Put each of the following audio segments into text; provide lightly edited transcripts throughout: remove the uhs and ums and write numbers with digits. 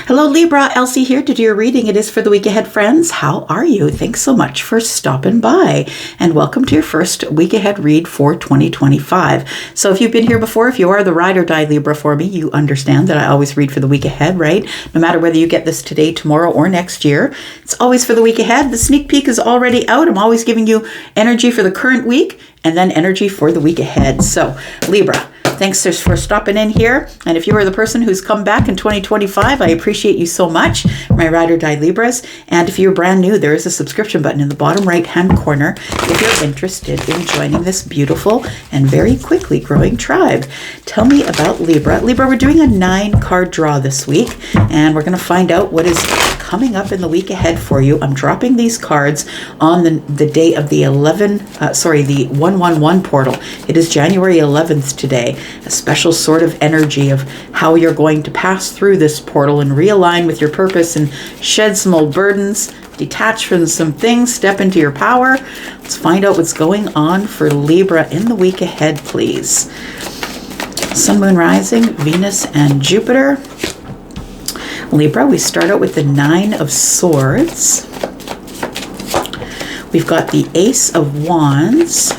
Hello Libra, Elsie here to do your reading. It is for the week ahead, friends. How are you? Thanks so much for stopping by and welcome to your first week ahead read for 2025. So if you've been here before, if you are the ride or die Libra for me, you understand that I always read for the week ahead, right? No matter whether you get this today, tomorrow, or next year, it's always for the week ahead. The sneak peek is already out. I'm always giving you energy for the current week and then energy for the week ahead. So Libra, thanks for stopping in here. And if you are the person who's come back in 2025, I appreciate you so much, my Ride or Die Libras. And if you're brand new, there is a subscription button in the bottom right-hand corner if you're interested in joining this beautiful and very quickly growing tribe. Tell me about Libra. Libra, we're doing a 9-card draw this week, and we're going to find out what is coming up in the week ahead for you. I'm dropping these cards on the day of the 111 portal. It is January 11th today. A special sort of energy of how you're going to pass through this portal and realign with your purpose and shed some old burdens, detach from some things, step into your power. Let's find out what's going on for Libra in the week ahead, please. Sun, Moon, Rising, Venus, and Jupiter. Libra, we start out with the 9 of Swords. We've got the Ace of Wands.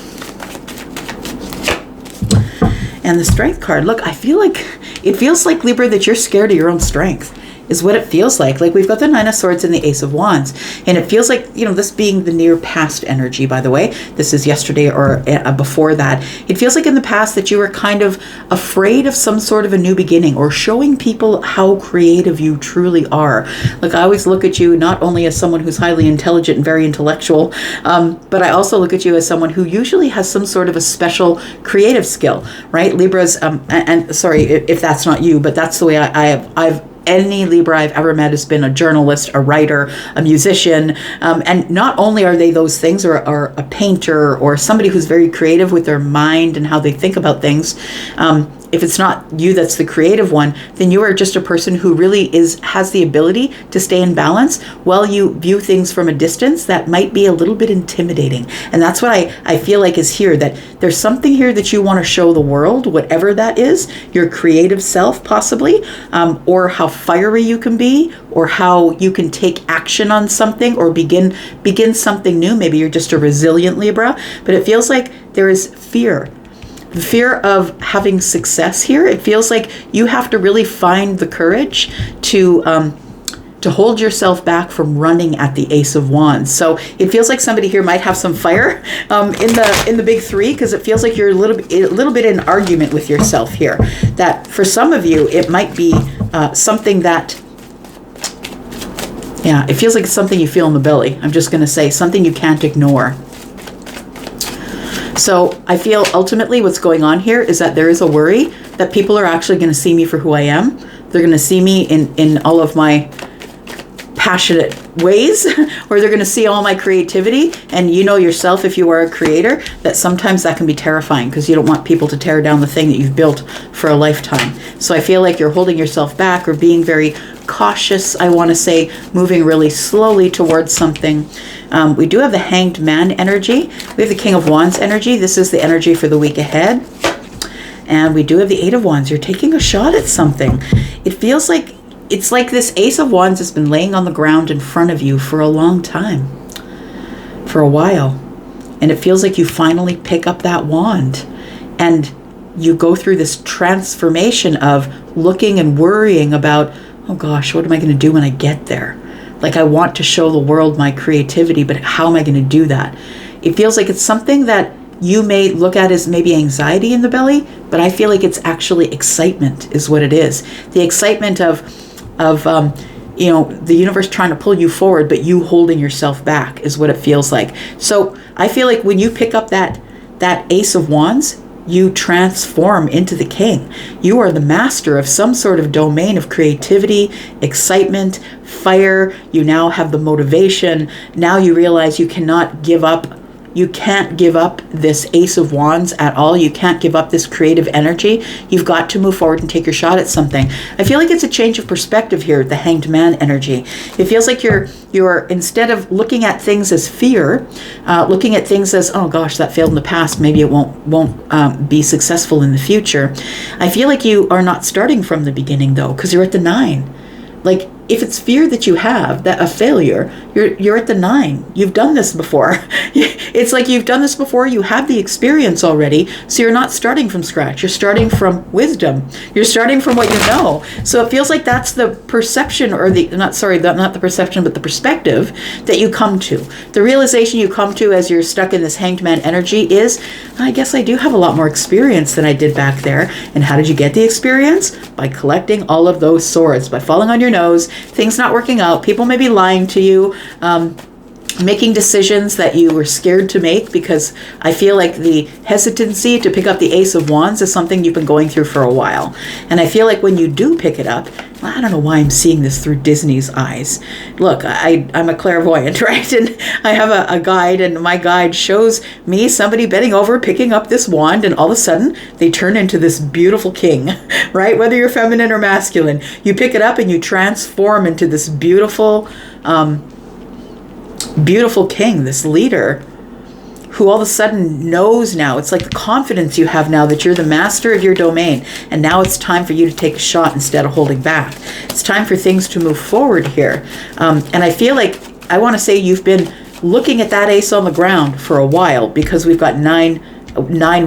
And the Strength card. Look, it feels like, Libra, that you're scared of your own strength, is what it feels like. Like, we've got the 9 of Swords and the Ace of Wands. And it feels like, this being the near past energy, by the way. This is yesterday or before that. It feels like in the past that you were kind of afraid of some sort of a new beginning or showing people how creative you truly are. Like, I always look at you not only as someone who's highly intelligent and very intellectual, but I also look at you as someone who usually has some sort of a special creative skill, right? Libras, and sorry if that's not you, but that's the way I've any Libra I've ever met has been a journalist, a writer, a musician. And not only are they those things, or a painter, or somebody who's very creative with their mind and how they think about things. If it's not you that's the creative one, then you are just a person who really has the ability to stay in balance while you view things from a distance that might be a little bit intimidating. And that's what I feel like is here, that there's something here that you want to show the world, whatever that is, your creative self possibly, or how fiery you can be, or how you can take action on something or begin something new. Maybe you're just a resilient Libra, but it feels like there is fear. The fear of having success here. It feels like you have to really find the courage to hold yourself back from running at the Ace of Wands. So it feels like somebody here might have some fire in the big 3, because it feels like you're a little bit in argument with yourself here. That for some of you it might be something that, it feels like it's something you feel in the belly. I'm just going to say something you can't ignore. So I feel ultimately what's going on here is that there is a worry that people are actually going to see me for who I am. They're going to see me in all of my passionate ways, or they're going to see all my creativity. And you know yourself, if you are a creator, that sometimes that can be terrifying, because you don't want people to tear down the thing that you've built for a lifetime. So I feel like you're holding yourself back or being very cautious, I want to say, moving really slowly towards something. We do have the Hanged Man energy. We have the King of Wands energy. This is the energy for the week ahead. And we do have the 8 of Wands. You're taking a shot at something. It feels like it's like this Ace of Wands has been laying on the ground in front of you for a long time, for a while. And it feels like you finally pick up that wand and you go through this transformation of looking and worrying about, oh gosh, what am I going to do when I get there? Like, I want to show the world my creativity, but how am I going to do that? It feels like it's something that you may look at as maybe anxiety in the belly, but I feel like it's actually excitement is what it is. The excitement of the universe trying to pull you forward, but you holding yourself back is what it feels like. So I feel like when you pick up that Ace of Wands, you transform into the king. You are the master of some sort of domain of creativity, excitement, fire. You now have the motivation. Now you realize you cannot give up. You can't give up this Ace of Wands at all. You can't give up this creative energy. You've got to move forward and take your shot at something. I feel like it's a change of perspective here, the Hanged Man energy. It feels like you're instead of looking at things as fear, looking at things as, oh gosh, that failed in the past, maybe it won't be successful in the future. I feel like you are not starting from the beginning though, because you're at the 9. Like, if it's fear that you have, that a failure, you're at the 9. You've done this before. It's like you've done this before. You have the experience already. So you're not starting from scratch. You're starting from wisdom. You're starting from what you know. So it feels like that's the perception, or not the perception, but the perspective that you come to. The realization you come to as you're stuck in this Hanged Man energy is, I guess I do have a lot more experience than I did back there. And how did you get the experience? By collecting all of those swords, by falling on your nose, things not working out, people may be lying to you, making decisions that you were scared to make, because I feel like the hesitancy to pick up the Ace of Wands is something you've been going through for a while. And I feel like when you do pick it up, I don't know why I'm seeing this through Disney's eyes. Look, I'm a clairvoyant, right? And I have a guide, and my guide shows me somebody bending over, picking up this wand, and all of a sudden they turn into this beautiful king, right? Whether you're feminine or masculine, you pick it up and you transform into this beautiful king, this leader who all of a sudden knows now. It's like the confidence you have now that you're the master of your domain, and now it's time for you to take a shot instead of holding back. It's time for things to move forward here. And I feel like, I want to say you've been looking at that ace on the ground for a while, because we've got nine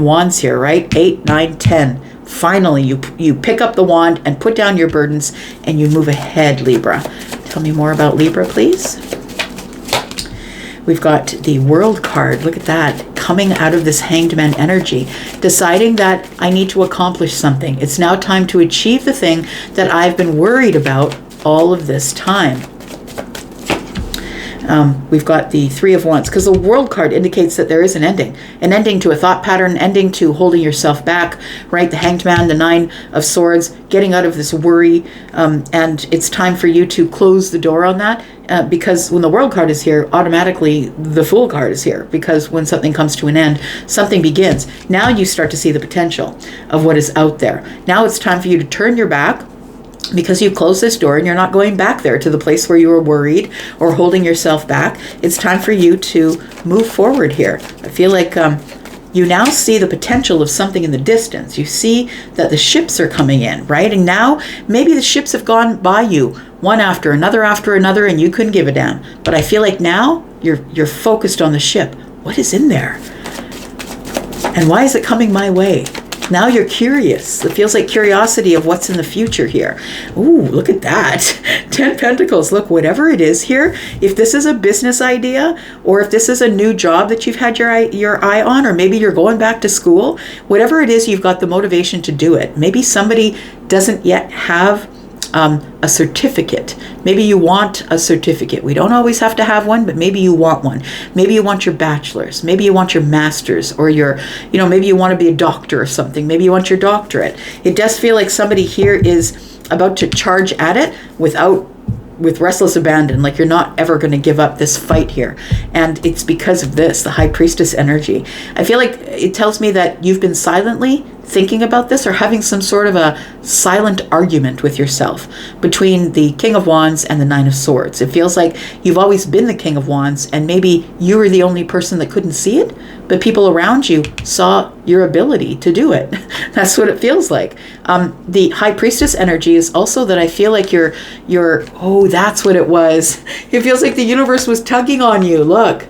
wands here, right? 8, 9, 10. Finally, you pick up the wand and put down your burdens and you move ahead, Libra. Tell me more about Libra, please. We've got the World card. Look at that. Coming out of this Hanged Man energy. Deciding that I need to accomplish something. It's now time to achieve the thing that I've been worried about all of this time. We've got the Three of Wands, because the World card indicates that there is an ending to a thought pattern, an ending to holding yourself back, right? The Hanged Man, the Nine of Swords, getting out of this worry, and it's time for you to close the door on that, because when the World card is here, automatically the Fool card is here, because when something comes to an end, something begins. Now you start to see the potential of what is out there. Now it's time for you to turn your back, because you've closed this door and you're not going back there to the place where you were worried or holding yourself back. It's time for you to move forward here. I feel like you now see the potential of something in the distance. You see that the ships are coming in, right? And now maybe the ships have gone by you one after another, and you couldn't give a damn. But I feel like now you're focused on the ship. What is in there? And why is it coming my way? Now you're curious. It feels like curiosity of what's in the future here. Ooh, look at that. 10 Pentacles. Look, whatever it is here, if this is a business idea, or if this is a new job that you've had your eye on, or maybe you're going back to school, whatever it is, you've got the motivation to do it. Maybe somebody doesn't yet have a certificate. Maybe you want a certificate. We don't always have to have one, but maybe you want one. Maybe you want your bachelor's. Maybe you want your master's, or maybe you want to be a doctor or something. Maybe you want your doctorate. It does feel like somebody here is about to charge at it with restless abandon, like you're not ever going to give up this fight here. And it's because of this, the High Priestess energy. I feel like it tells me that you've been silently thinking about this, or having some sort of a silent argument with yourself between the King of Wands and the Nine of Swords. It feels like you've always been the King of Wands, and maybe you were the only person that couldn't see it, but people around you saw your ability to do it. That's what it feels like. The High Priestess energy is also that I feel like that's what it was. It feels like the universe was tugging on you. Look,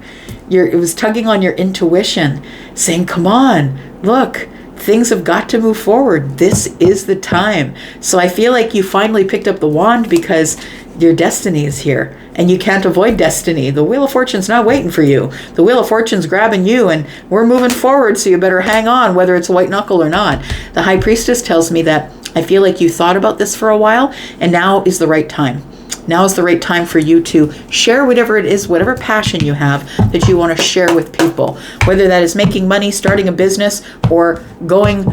it was tugging on your intuition, saying, come on, look, things have got to move forward. This is the time. So I feel like you finally picked up the wand, because your destiny is here, and you can't avoid destiny. The Wheel of Fortune's not waiting for you. The Wheel of Fortune's grabbing you, and we're moving forward, so you better hang on, whether it's white knuckle or not. The High Priestess tells me that I feel like you thought about this for a while, and now is the right time. Now is the right time for you to share whatever it is, whatever passion you have that you want to share with people, whether that is making money, starting a business, or going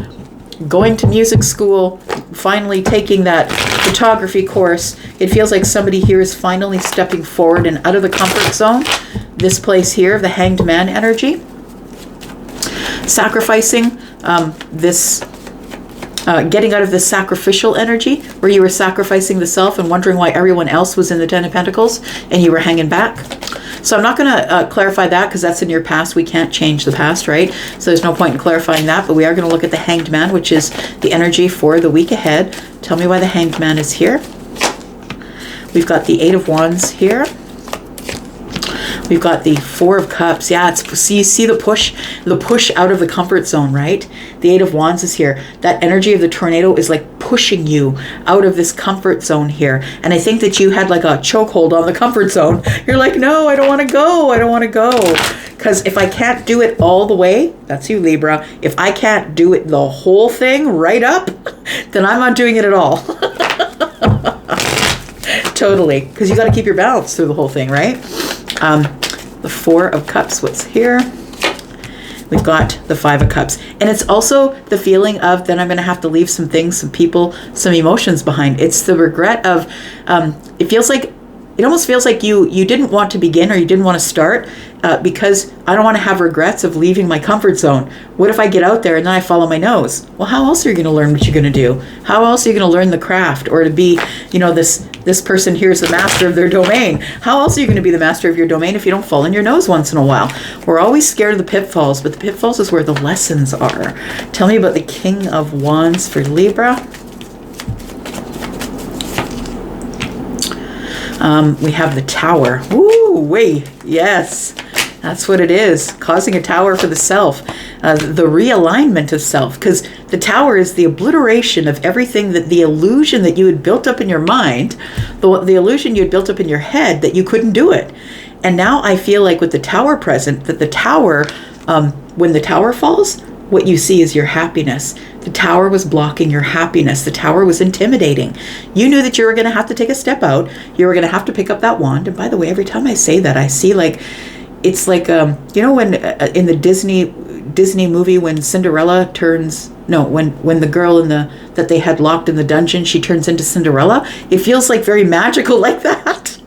to music school, finally taking that photography course. It feels like somebody here is finally stepping forward and out of the comfort zone. This place here, the Hanged Man energy, sacrificing getting out of this sacrificial energy where you were sacrificing the self and wondering why everyone else was in the Ten of Pentacles and you were hanging back. So I'm not going to clarify that, because that's in your past. We can't change the past, right? So there's no point in clarifying that, but we are going to look at the Hanged Man, which is the energy for the week ahead. Tell me why the Hanged Man is here. We've got the Eight of Wands here. We've got the Four of Cups. Yeah, you see the push out of the comfort zone, right? The Eight of Wands is here. That energy of the tornado is like pushing you out of this comfort zone here. And I think that you had like a chokehold on the comfort zone. You're like, no, I don't want to go. I don't want to go. Because if I can't do it all the way, that's you, Libra. If I can't do it the whole thing right up, then I'm not doing it at all. Totally. Because you got to keep your balance through the whole thing, right? The Four of Cups, what's here? We've got the Five of Cups. And it's also the feeling of, then I'm going to have to leave some things, some people, some emotions behind. It's the regret of, it almost feels like you didn't want to begin, or you didn't want to start, because I don't want to have regrets of leaving my comfort zone. What if I get out there and then I follow my nose? Well, how else are you going to learn what you're going to do? How else are you going to learn the craft, or to be, this person here is the master of their domain? How else are you going to be the master of your domain if you don't fall on your nose once in a while? We're always scared of the pitfalls, but the pitfalls is where the lessons are. Tell me about the King of Wands for Libra. We have the Tower. Ooh, wait, yes. That's what it is, causing a tower for the self, the realignment of self, because the tower is the obliteration of everything, that the illusion that you had built up in your mind, the illusion you had built up in your head that you couldn't do it. And now I feel like with the tower present, that the tower, when the tower falls, what you see is your happiness. The tower was blocking your happiness. The tower was intimidating. You knew that you were going to have to take a step out. You were going to have to pick up that wand. And by the way, every time I say that, I see like, it's like, when in the Disney movie, when Cinderella turns, no, when the girl that they had locked in the dungeon, she turns into Cinderella. It feels like very magical like that.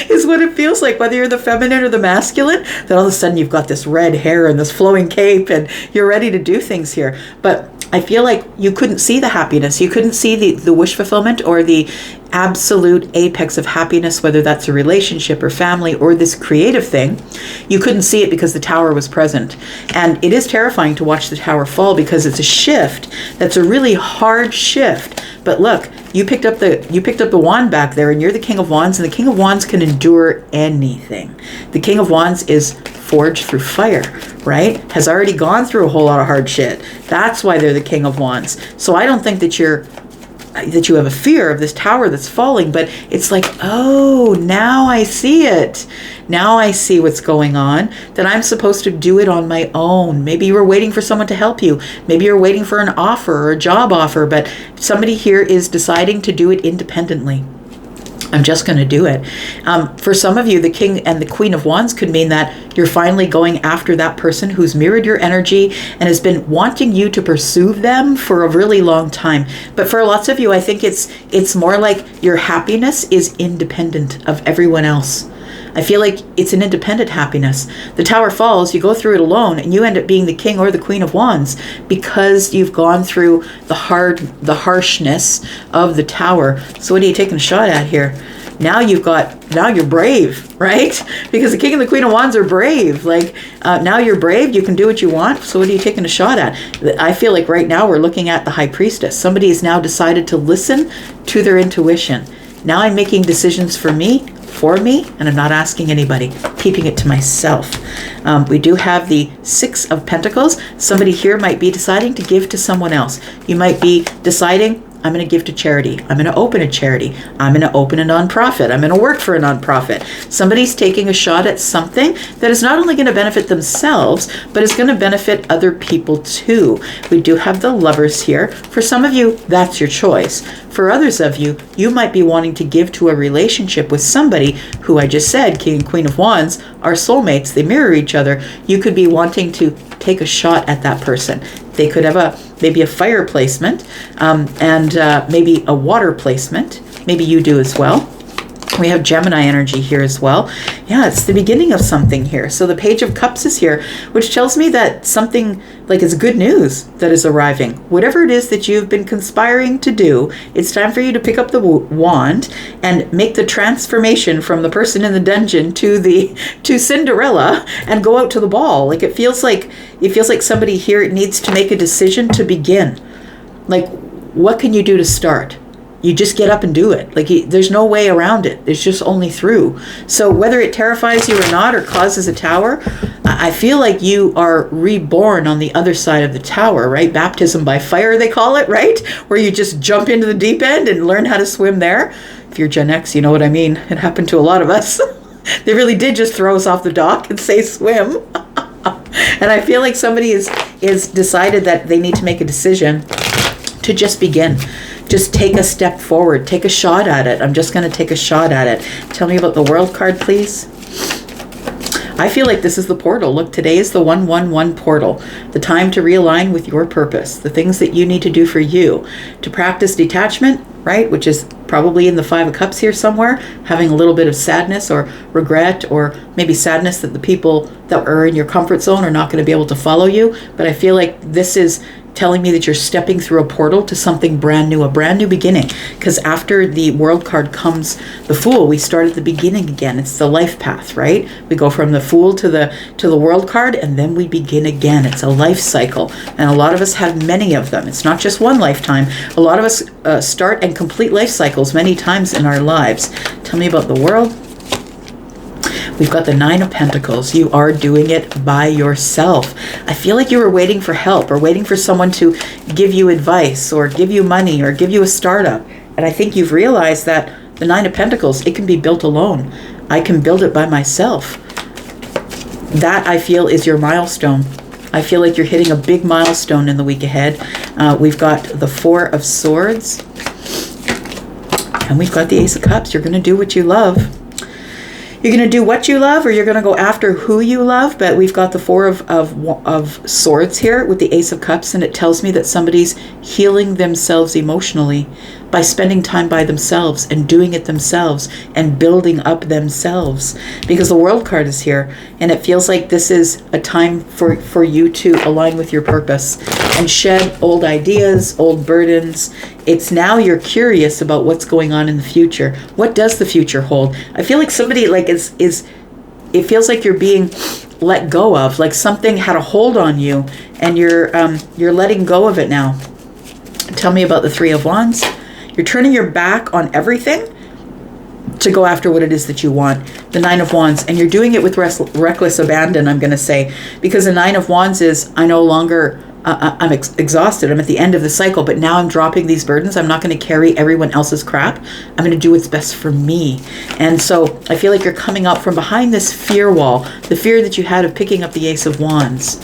Is what it feels like, whether you're the feminine or the masculine, that all of a sudden you've got this red hair and this flowing cape and you're ready to do things here. But I feel like you couldn't see the happiness. You couldn't see the wish fulfillment or the absolute apex of happiness, whether that's a relationship or family or this creative thing. You couldn't see it because the tower was present. And it is terrifying to watch the tower fall, because it's a shift that's a really hard shift. But look, you picked up the wand back there, and you're the King of Wands, and the King of Wands can endure anything. The King of Wands is forged through fire, right? Has already gone through a whole lot of hard shit. That's why they're the King of Wands. So I don't think that you have a fear of this tower that's falling, but it's like, oh, now I see it. Now I see what's going on, that I'm supposed to do it on my own. Maybe you were waiting for someone to help you. Maybe you're waiting for an offer or a job offer, but somebody here is deciding to do it independently. I'm just going to do it. For some of you, the King and the Queen of Wands could mean that you're finally going after that person who's mirrored your energy and has been wanting you to pursue them for a really long time. But for lots of you, I think it's more like your happiness is independent of everyone else. I feel like it's an independent happiness. The tower falls, you go through it alone, and you end up being the King or the Queen of Wands because you've gone through the harshness of the tower. So what are you taking a shot at here? Now you're brave, right? Because the King and the Queen of Wands are brave. Like, now you're brave, you can do what you want. So what are you taking a shot at? I feel like right now we're looking at the High Priestess. Somebody has now decided to listen to their intuition. Now I'm making decisions for me, and I'm not asking anybody, keeping it to myself. We do have the Six of Pentacles. Somebody here might be deciding to give to someone else. You might be deciding, I'm going to give to charity. I'm going to open a charity. I'm going to open a nonprofit. I'm going to work for a nonprofit. Somebody's taking a shot at something that is not only going to benefit themselves, but is going to benefit other people too. We do have the Lovers here. For some of you, that's your choice. For others of you, you might be wanting to give to a relationship with somebody who, I just said, King and Queen of Wands, are soulmates. They mirror each other. You could be wanting to take a shot at that person. They could have maybe a fire placement and maybe a water placement. Maybe you do as well. We have Gemini energy here as well. Yeah, it's the beginning of something here. So the Page of Cups is here, which tells me that something like it's good news that is arriving. Whatever it is that you've been conspiring to do, it's time for you to pick up the wand and make the transformation from the person in the dungeon to Cinderella and go out to the ball. Like it feels like somebody here needs to make a decision to begin. Like, what can you do to start? you just get up and do it. Like there's no way around it. It's just only through. So whether it terrifies you or not, or causes a tower, I feel like you are reborn on the other side of the tower, right? Baptism by fire, they call it, right? Where you just jump into the deep end and learn how to swim there. If you're Gen X, you know what I mean. It happened to a lot of us. They really did just throw us off the dock and say swim. And I feel like somebody is decided that they need to make a decision to just begin. Just take a step forward. Take a shot at it. I'm just going to take a shot at it. Tell me about the World card, please. I feel like this is the portal. Look, today is the 111 portal. The time to realign with your purpose. The things that you need to do for you. To practice detachment, right? Which is probably in the 5 of Cups here somewhere. Having a little bit of sadness or regret, or maybe sadness that the people that are in your comfort zone are not going to be able to follow you. But I feel like this is telling me that you're stepping through a portal to something brand new, a brand new beginning. Because after the World card comes the Fool, we start at the beginning again. It's the life path, right? We go from the Fool to the World card, and then we begin again. It's a life cycle, and a lot of us have many of them. It's not just one lifetime. A lot of us start and complete life cycles many times in our lives. Tell me about the World. We've got the 9 of Pentacles. You are doing it by yourself. I feel like you were waiting for help, or waiting for someone to give you advice or give you money or give you a startup. And I think you've realized that the 9 of Pentacles, it can be built alone. I can build it by myself. That, I feel, is your milestone. I feel like you're hitting a big milestone in the week ahead. We've got the 4 of Swords. And we've got the Ace of Cups. You're going to do what you love. You're going to do what you love, or you're going to go after who you love. But we've got the 4 of Swords here with the Ace of Cups, and it tells me that somebody's healing themselves emotionally by spending time by themselves and doing it themselves and building up themselves. Because the World card is here, and it feels like this is a time for you to align with your purpose and shed old ideas, old burdens. It's now you're curious about what's going on in the future. What does the future hold? I feel like somebody like it feels like you're being let go of, like something had a hold on you, and you're letting go of it now. Tell me about the 3 of Wands. You're turning your back on everything to go after what it is that you want. The 9 of Wands, and you're doing it with reckless abandon, I'm going to say, because the 9 of Wands is, I no longer, I'm exhausted. I'm at the end of the cycle, but now I'm dropping these burdens. I'm not going to carry everyone else's crap. I'm going to do what's best for me. And so I feel like you're coming up from behind this fear wall, the fear that you had of picking up the Ace of Wands.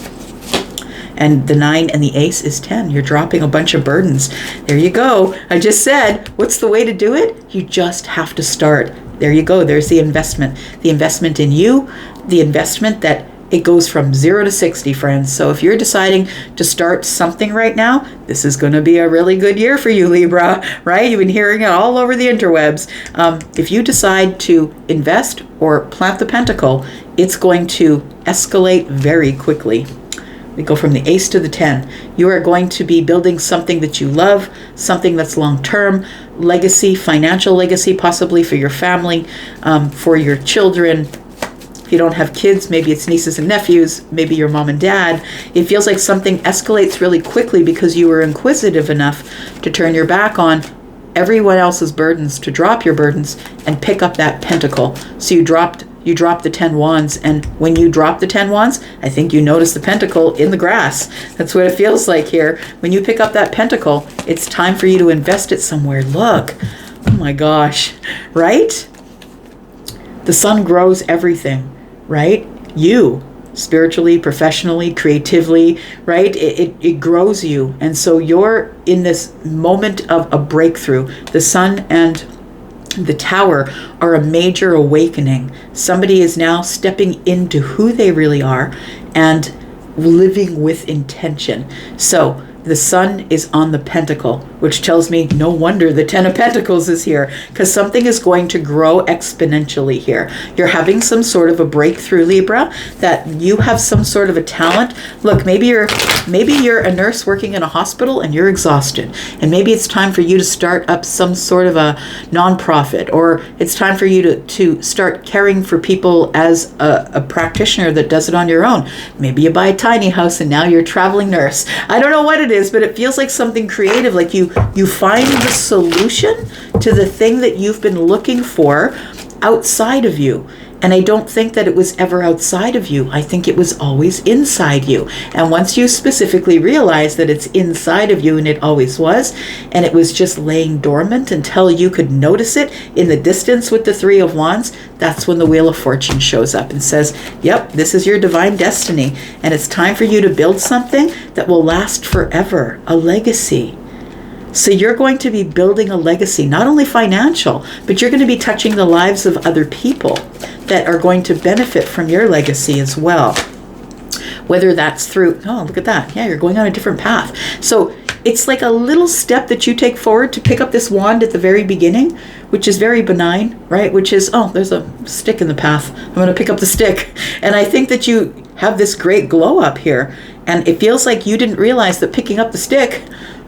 And the 9 and the Ace is 10. You're dropping a bunch of burdens. There you go. I just said, what's the way to do it? You just have to start. There you go. There's the investment. The investment in you. The investment that it goes from 0 to 60, friends. So if you're deciding to start something right now, this is going to be a really good year for you, Libra, right? You've been hearing it all over the interwebs. If you decide to invest or plant the pentacle, it's going to escalate very quickly. We go from the Ace to the 10. You are going to be building something that you love, something that's long-term, legacy, financial legacy, possibly for your family, for your children. If you don't have kids, maybe it's nieces and nephews, maybe your mom and dad. It feels like something escalates really quickly because you were inquisitive enough to turn your back on everyone else's burdens, to drop your burdens and pick up that pentacle. So you dropped the 10 wands, and when you drop the 10 wands, I think you notice the pentacle in the grass. That's what it feels like here. When you pick up that pentacle, it's time for you to invest it somewhere. Look, oh my gosh, right? The sun grows everything, right? You, spiritually, professionally, creatively, right? It grows you. And so you're in this moment of a breakthrough. The sun and the Tower are a major awakening. Somebody is now stepping into who they really are and living with intention. So the sun is on the pentacle, which tells me no wonder the 10 of Pentacles is here, because something is going to grow exponentially here. You're having some sort of a breakthrough, Libra, that you have some sort of a talent. Look, maybe you're a nurse working in a hospital and you're exhausted, and maybe it's time for you to start up some sort of a nonprofit, or it's time for you to start caring for people as a practitioner that does it on your own. Maybe you buy a tiny house and now you're a traveling nurse. I don't know what it is, but it feels like something creative, like you you find the solution to the thing that you've been looking for outside of you. And I don't think that it was ever outside of you. I think it was always inside you. And once you specifically realize that it's inside of you, and it always was, and it was just laying dormant until you could notice it in the distance with the Three of Wands, that's when the Wheel of Fortune shows up and says, yep, this is your divine destiny. And it's time for you to build something that will last forever, a legacy. So you're going to be building a legacy, not only financial, but you're going to be touching the lives of other people that are going to benefit from your legacy as well. Whether that's through, oh, look at that. Yeah, you're going on a different path. So it's like a little step that you take forward to pick up this wand at the very beginning, which is very benign, right? Which is, oh, there's a stick in the path. I'm going to pick up the stick. And I think that you have this great glow up here. And it feels like you didn't realize that picking up the stick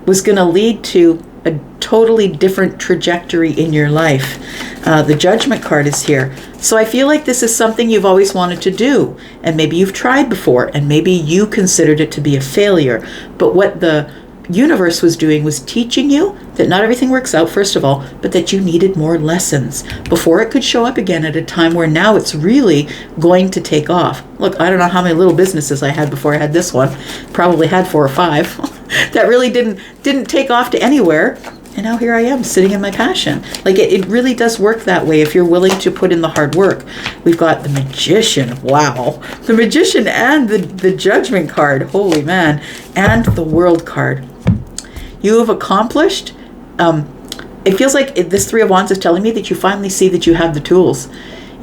was going to lead to a totally different trajectory in your life. The Judgment card is here. So I feel like this is something you've always wanted to do, and maybe you've tried before, and maybe you considered it to be a failure. But what the universe was doing was teaching you that not everything works out, first of all, but that you needed more lessons before it could show up again at a time where now it's really going to take off. Look, I don't know how many little businesses I had before I had this one. Probably had 4 or 5 that really didn't take off to anywhere. And now here I am sitting in my passion. Like it really does work that way if you're willing to put in the hard work. We've got the Magician. Wow. The Magician and the Judgment card. Holy man. And the World card. You have accomplished. It feels like this Three of Wands is telling me that you finally see that you have the tools.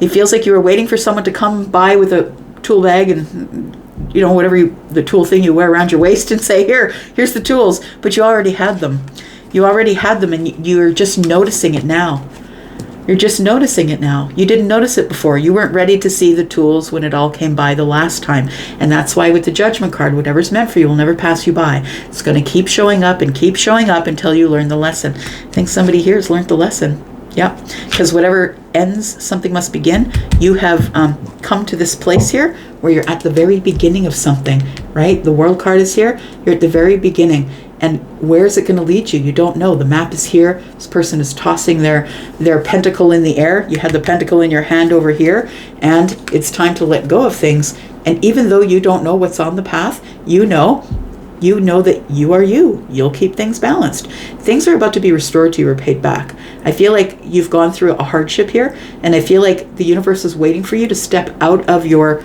It feels like you were waiting for someone to come by with a tool bag and, you know, whatever the tool thing you wear around your waist and say, here's the tools. But you already had them. You already had them, and you're just noticing it now. You're just noticing it now. You didn't notice it before. You weren't ready to see the tools when it all came by the last time. And that's why with the Judgment card, whatever's meant for you will never pass you by. It's going to keep showing up and keep showing up until you learn the lesson. I think somebody here has learned the lesson. Yeah, because whatever ends, something must begin. You have come to this place here where you're at the very beginning of something, right? The World card is here. You're at the very beginning. And where is it going to lead you? You don't know. The map is here. This person is tossing their pentacle in the air. You had the pentacle in your hand over here. And it's time to let go of things. And even though you don't know what's on the path, you know that you are you. You'll keep things balanced. Things are about to be restored to you or paid back. I feel like you've gone through a hardship here. And I feel like the universe is waiting for you to step out of your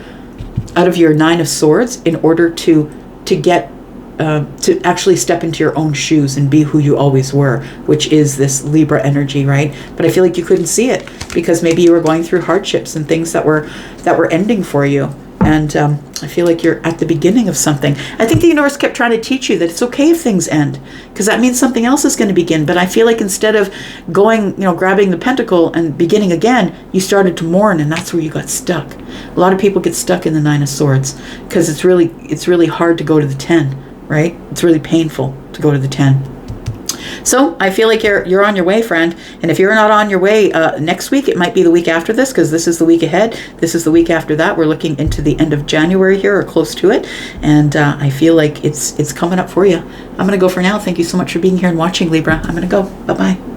Nine of Swords in order to get to actually step into your own shoes and be who you always were, which is this Libra energy, right? But I feel like you couldn't see it because maybe you were going through hardships and things that were ending for you. And I feel like you're at the beginning of something. I think the universe kept trying to teach you that it's okay if things end, because that means something else is going to begin. But I feel like instead of going, grabbing the pentacle and beginning again, you started to mourn, and that's where you got stuck. A lot of people get stuck in the Nine of Swords because it's really hard to go to the 10. Right? It's really painful to go to the 10. So I feel like you're on your way, friend. And if you're not on your way next week, it might be the week after this, because this is the week ahead. This is the week after that. We're looking into the end of January here, or close to it. And I feel like it's coming up for you. I'm going to go for now. Thank you so much for being here and watching, Libra. I'm going to go. Bye-bye.